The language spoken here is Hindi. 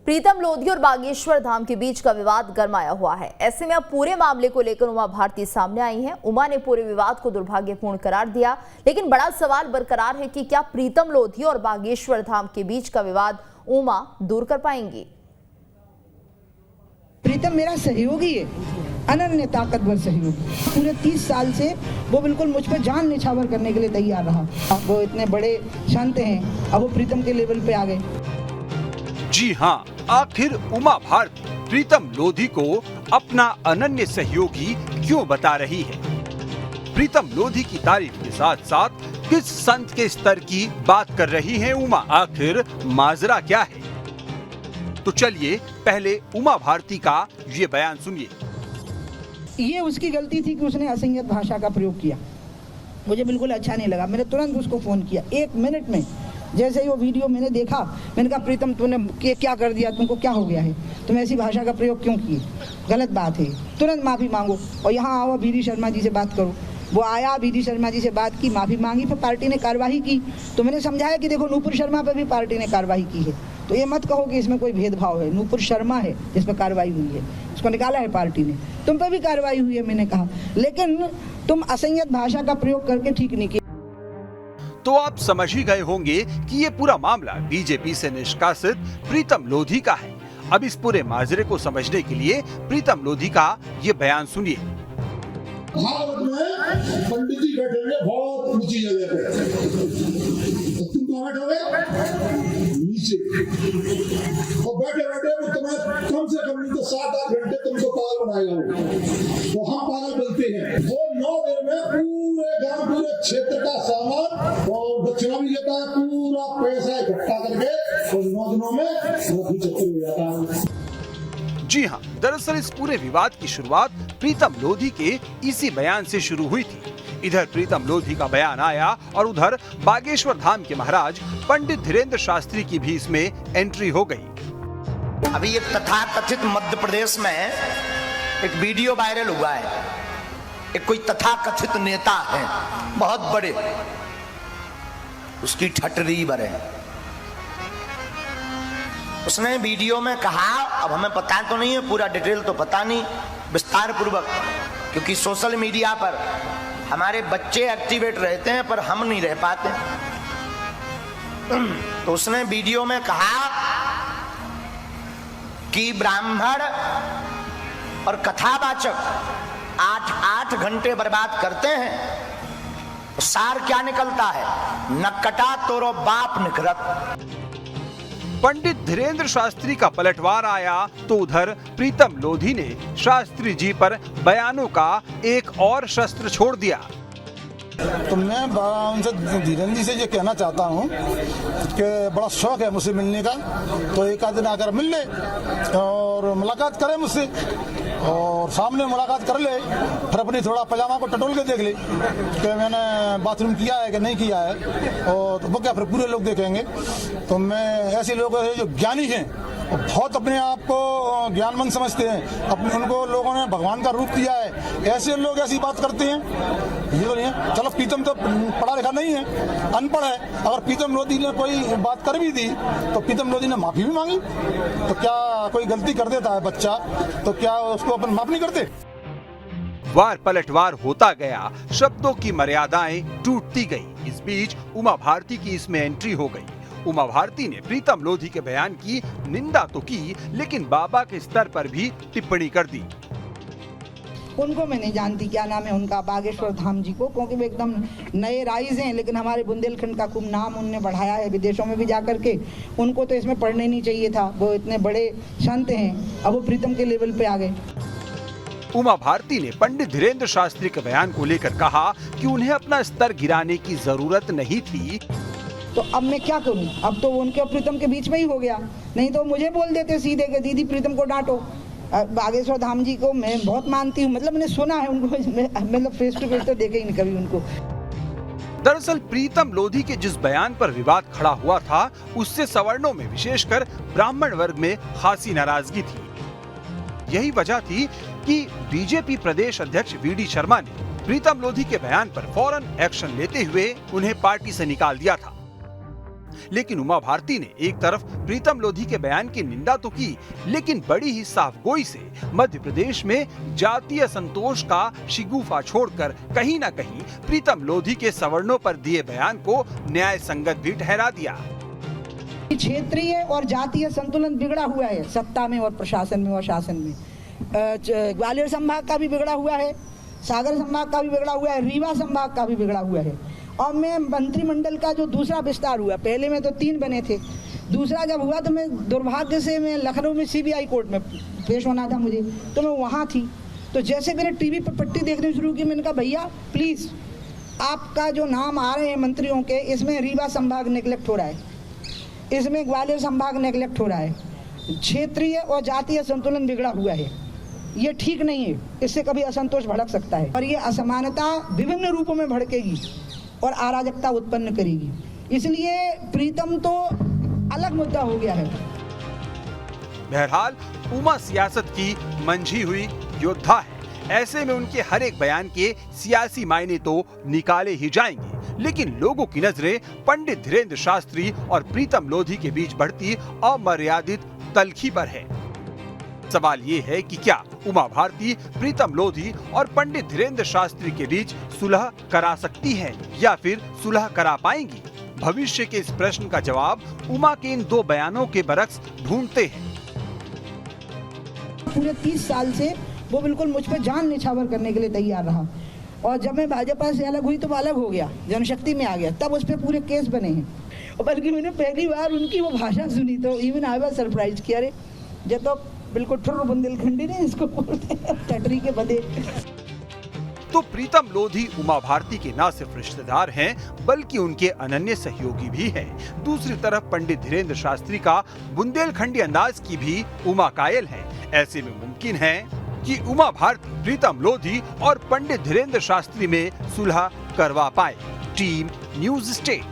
प्रीतम लोधी और बागेश्वर धाम के बीच का विवाद गरमाया हुआ है। ऐसे में अब पूरे मामले को लेकर उमा भारती सामने आई हैं। उमा ने पूरे विवाद को दुर्भाग्यपूर्ण करार दिया, लेकिन बड़ा सवाल बरकरार है कि क्या प्रीतम लोधी और बागेश्वर धाम के बीच का विवाद उमा दूर कर पाएंगी। प्रीतम मेरा सहयोगी है, अनन्य ताकतवर सहयोगी। पूरे 30 साल से वो बिल्कुल मुझ पर जान निछावर करने के लिए तैयार रहा। वो इतने बड़े संत हैं, अब वो प्रीतम के लेवल पे आ गए। जी हाँ, आखिर उमा भारती प्रीतम लोधी को अपना अनन्य सहयोगी क्यों बता रही है? प्रीतम लोधी की तारीफ के साथ साथ किस संत के स्तर की बात कर रही है उमा? आखिर माजरा क्या है? तो चलिए पहले उमा भारती का ये बयान सुनिए। ये उसकी गलती थी कि उसने असंयत भाषा का प्रयोग किया। मुझे बिल्कुल अच्छा नहीं लगा। मैंने तुरंत उसको फोन किया 1 मिनट में। जैसे ही वो वीडियो मैंने देखा, मैंने कहा प्रीतम तूने क्या कर दिया, तुमको क्या हो गया है, तुम ऐसी भाषा का प्रयोग क्यों किए, गलत बात है, तुरंत माफ़ी मांगो और यहाँ आओ बीडी शर्मा जी से बात करो। वो आया, बीडी शर्मा जी से बात की, माफ़ी मांगी, फिर पार्टी ने कार्रवाई की। तो मैंने समझाया कि देखो नूपुर शर्मा पर भी पार्टी ने कार्रवाई की है, तो ये मत कहो कि इसमें कोई भेदभाव है। नूपुर शर्मा है जिस पर कार्रवाई हुई है, उसको निकाला है पार्टी ने, तुम पर भी कार्रवाई हुई है। मैंने कहा लेकिन तुम असंयत भाषा का प्रयोग करके ठीक नहीं किया। तो आप समझ ही गए होंगे कि ये पूरा मामला बीजेपी से निष्कासित प्रीतम लोधी का है। अब इस पूरे माजरे को समझने के लिए प्रीतम लोधी का ये बयान सुनिए। भारत में पंडित जी बैठेंगे बहुत ऊंची जगह पे, तुम कहाँ बैठोगे? नीचे। और बैठे बैठे वो तुम्हें कम से कम नहीं तो 7-8 घंटे तुमको पागल बनाएगा। तो हम पागल बनते हैं। वो 9 दिन में पूरे गांव, पूरे क्षेत्र का सामान और दक्षिणा भी लेता है, पूरा पैसा इकट्ठा करके और 9 दिनों में रफू चक्कर हो जाता है। जी हाँ, दरअसल इस पूरे विवाद की शुरुआत प्रीतम लोधी के इसी बयान से शुरू हुई थी। इधर प्रीतम लोधी का बयान आया और उधर बागेश्वर धाम के महाराज पंडित धीरेन्द्र शास्त्री की भी इसमें एंट्री हो गई। अभी ये तथाकथित मध्य प्रदेश में एक वीडियो वायरल हुआ है। एक कोई तथाकथित नेता है बहुत बड़े, उसकी ठटरी बरे। उसने वीडियो में कहा, अब हमें पता तो नहीं है पूरा डिटेल, तो पता नहीं विस्तार पूर्वक, क्योंकि सोशल मीडिया पर हमारे बच्चे एक्टिवेट रहते हैं पर हम नहीं रह पाते। तो उसने वीडियो में कहा कि ब्राह्मण और कथावाचक 8 घंटे बर्बाद करते हैं, सार क्या निकलता है? नकटा तोरो बाप निकरत। पंडित धीरेन्द्र शास्त्री का पलटवार आया तो उधर प्रीतम लोधी ने शास्त्री जी पर बयानों का एक और शस्त्र छोड़ दिया। तो मैं उनसे धीरेन्द्र जी से ये कहना चाहता हूँ कि बड़ा शौक है मुझसे मिलने का, तो एक आध दिन आकर मिल ले और मुलाकात करे मुझसे, और सामने मुलाकात कर ले, फिर अपनी थोड़ा पजामा को टटोल के देख ले कि मैंने बाथरूम किया है कि नहीं किया है, और वो क्या फिर पूरे लोग देखेंगे। तो मैं ऐसे लोग जो ज्ञानी हैं, बहुत अपने आप को ज्ञानमंद समझते हैं, अपने उनको लोगों ने भगवान का रूप दिया है, ऐसे लोग ऐसी बात करते हैं, ये तो नहीं है। चलो प्रीतम तो पढ़ा लिखा नहीं है, अनपढ़ है, अगर प्रीतम लोधी ने कोई बात कर भी दी तो प्रीतम लोधी ने माफी भी मांगी, तो क्या कोई गलती कर देता है बच्चा तो क्या उसको अपन माफ नहीं करते? वार पलटवार होता गया, शब्दों की मर्यादाएं टूटती गई। इस बीच उमा भारती की इसमें एंट्री हो गई। उमा भारती ने प्रीतम लोधी के बयान की निंदा तो की, लेकिन बाबा के स्तर पर भी टिप्पणी कर दी। उनको मैं नहीं जानती क्या नाम है उनका, बागेश्वर धाम जी को, क्योंकि वो एकदम नए राइज हैं, लेकिन हमारे बुंदेलखंड का खूब नाम उनने बढ़ाया है विदेशों में भी जाकर के। उनको तो इसमें पढ़ने नहीं चाहिए था, वो इतने बड़े संत हैं, अब वो प्रीतम के लेवल पे आ गए। उमा भारती ने पंडित धीरेन्द्र शास्त्री के बयान को लेकर कहा कि उन्हें अपना स्तर गिराने की जरूरत नहीं थी। तो अब मैं क्या करूं? अब तो उनके और प्रीतम के बीच में ही हो गया, नहीं तो मुझे बोल देते सीधे कि दीदी प्रीतम को डांटो। बागेश्वर धाम जी को मैं बहुत मानती हूँ, मतलब मैंने सुना है उनको, मतलब फेस टू फेस तो देखे ही नहीं कभी उनको। दरअसल प्रीतम लोधी के जिस बयान पर विवाद खड़ा हुआ था, उससे सवर्णों में विशेषकर ब्राह्मण वर्ग में खासी नाराजगी थी। यही वजह थी कि बीजेपी प्रदेश अध्यक्ष वीडी शर्मा ने प्रीतम लोधी के बयान पर फौरन एक्शन लेते हुए उन्हें पार्टी से निकाल दिया था। लेकिन उमा भारती ने एक तरफ प्रीतम लोधी के बयान की निंदा तो की, लेकिन बड़ी ही साफगोई से मध्य प्रदेश में जातीय असंतोष का शिगुफा छोड़कर कहीं न कहीं प्रीतम लोधी के सवर्णों पर दिए बयान को न्याय संगत भी ठहरा दिया। क्षेत्रीय और जातीय संतुलन बिगड़ा हुआ है सत्ता में और प्रशासन में और शासन में। ग्वालियर संभाग का भी बिगड़ा हुआ है, सागर संभाग का भी बिगड़ा हुआ है, रीवा संभाग का भी बिगड़ा हुआ है। और मैं मंत्रिमंडल का जो दूसरा विस्तार हुआ, पहले में तो 3 बने थे, दूसरा जब हुआ तो मैं दुर्भाग्य से मैं लखनऊ में CBI कोर्ट में पेश होना था मुझे, तो मैं वहाँ थी। तो जैसे मैंने टीवी पर पट्टी देखनी शुरू की, मैंने कहा भैया प्लीज़ आपका जो नाम आ रहे हैं मंत्रियों के, इसमें रीवा संभाग नेग्लेक्ट हो रहा है, इसमें ग्वालियर संभाग नेग्लेक्ट हो रहा है। क्षेत्रीय और जातीय संतुलन बिगड़ा हुआ है, ये ठीक नहीं है, इससे कभी असंतोष भड़क सकता है और ये असमानता विभिन्न रूपों में भड़केगी और अराजकता उत्पन्न करेगी। इसलिए प्रीतम तो अलग मुद्दा हो गया है। बहरहाल उमा सियासत की मंझी हुई योद्धा है, ऐसे में उनके हर एक बयान के सियासी मायने तो निकाले ही जाएंगे, लेकिन लोगों की नजरें पंडित धीरेन्द्र शास्त्री और प्रीतम लोधी के बीच बढ़ती अमर्यादित तल्खी पर है। सवाल ये है कि क्या उमा भारती प्रीतम लोधी और पंडित धीरेन्द्र शास्त्री के बीच सुलह करा सकती है या फिर सुलह करा पाएंगी? भविष्य के इस प्रश्न का जवाब उमा के इन 2 बयानों के बरक्स ढूंढते हैं। पूरे 30 साल से वो बिल्कुल मुझ पर जान निछावर करने के लिए तैयार रहा और जब मैं भाजपा से अलग हुई तो वो अलग हो गया, जनशक्ति में आ गया, तब उस पर पूरे केस बने हैं। और बल्कि मैंने पहली बार उनकी वो भाषा सुनी तो इवन आई वाज सरप्राइज कि अरे ये तो बिल्कुल ठुर्र बुंदेलखंडी ने इसको बोलते हैं, टटरी के बदे। तो प्रीतम लोधी उमा भारती के न सिर्फ रिश्तेदार हैं, बल्कि उनके अनन्य सहयोगी भी हैं। दूसरी तरफ पंडित धीरेन्द्र शास्त्री का बुंदेलखंडी अंदाज की भी उमा कायल है। ऐसे में मुमकिन है कि उमा भारती प्रीतम लोधी और पंडित धीरेन्द्र शास्त्री में सुलह करवा पाए। Team news state.